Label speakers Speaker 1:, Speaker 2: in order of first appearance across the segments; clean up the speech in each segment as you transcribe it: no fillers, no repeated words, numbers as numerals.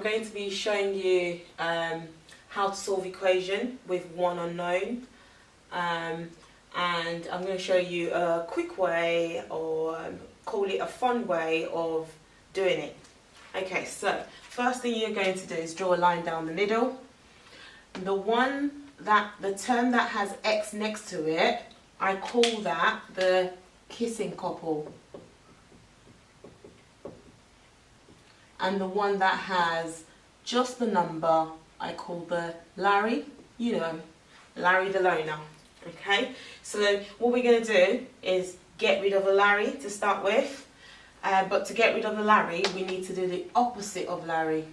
Speaker 1: going to be showing you how to solve equation with one unknown, and I'm going to show you a quick way, or call it a fun way of doing it. Okay, so first thing you're going to do is draw a line down the middle. The term that has x next to it, I call that the kissing couple. And the one that has just the number, I call the Larry, Larry the loner. Okay, so what we're going to do is get rid of the Larry to start with. But to get rid of the Larry, we need to do the opposite of Larry.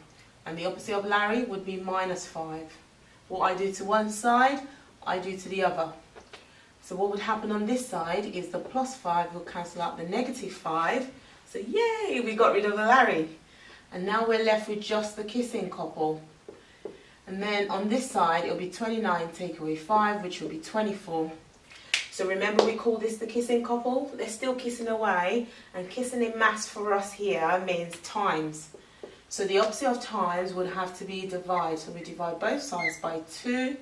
Speaker 1: And the opposite of Larry would be -5. What I do to one side, I do to the other. So what would happen on this side is the +5 will cancel out the -5. So yay, we got rid of the Larry. And now we're left with just the kissing couple. And then on this side, it'll be 29 take away 5, which will be 24. So remember, we call this the kissing couple. They're still kissing away, and kissing in maths for us here means times. So the opposite of times would have to be divide. So we divide both sides by 2.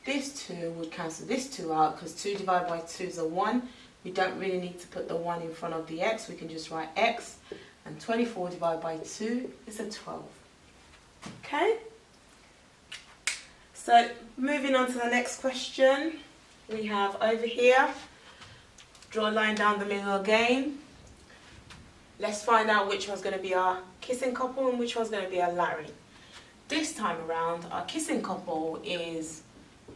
Speaker 1: This 2 would cancel this 2 out, because 2 divided by 2 is a 1. We don't really need to put the 1 in front of the x. We can just write x. And 24 divided by 2 is a 12. Okay? So moving on to the next question. We have over here, draw a line down the middle again. Let's find out which one's going to be our kissing couple and which one's going to be our Larry. This time around, our kissing couple is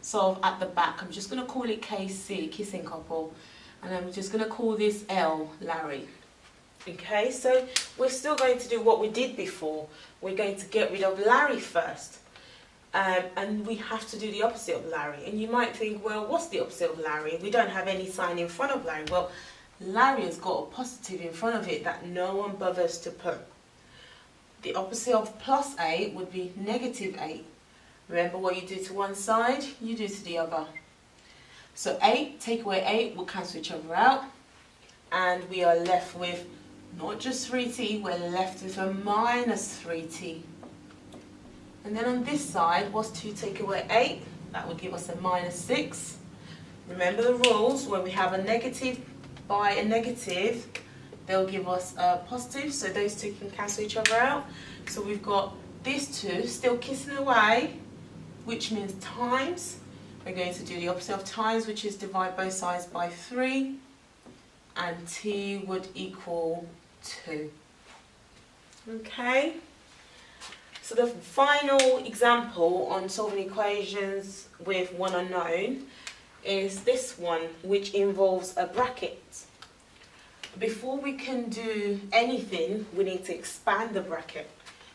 Speaker 1: sort of at the back. I'm just going to call it KC, kissing couple. And I'm just going to call this L, Larry. Okay, so we're still going to do what we did before. We're going to get rid of Larry first. And we have to do the opposite of Larry. And you might think, well, what's the opposite of Larry? We don't have any sign in front of Larry. Well, Larry has got a positive in front of it that no one bothers to put. The opposite of +8 would be -8. Remember, what you do to one side, you do to the other. So 8, take away 8, will cancel each other out. And we are left with not just 3t, we're left with a -3t. And then on this side, what's 2 take away 8? That would give us a -6. Remember the rules, when we have a negative by a negative, they'll give us a positive, so those two can cancel each other out. So we've got these two still kissing away, which means times. We're going to do the opposite of times, which is divide both sides by 3. And t would equal 2. Okay, so the final example on solving equations with one unknown is this one, which involves a bracket. Before we can do anything, we need to expand the bracket.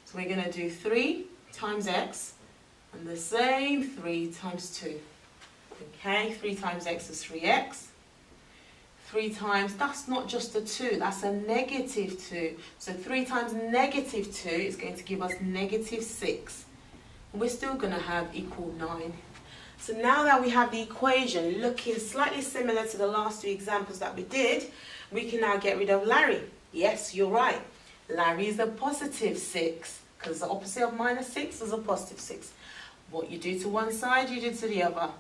Speaker 1: So we're going to do 3 times x, and the same 3 times 2. Okay, 3 times x is 3x. 3 times, that's not just a 2, that's a -2. So 3 times -2 is going to give us -6. And we're still going to have equal 9. So now that we have the equation looking slightly similar to the last 2 examples that we did, we can now get rid of Larry. Yes, you're right. Larry is a +6, because the opposite of -6 is a +6. What you do to one side, you do to the other.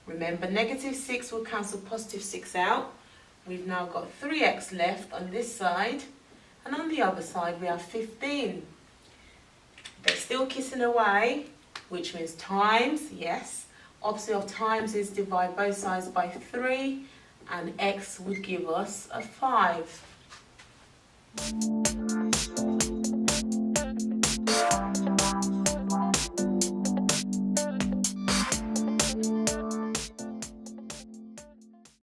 Speaker 1: Remember, -6 will cancel +6 out. We've now got 3x left on this side, and on the other side we have 15. They're still kissing away, which means times, yes. Opposite of times is divide both sides by 3, and x would give us a 5.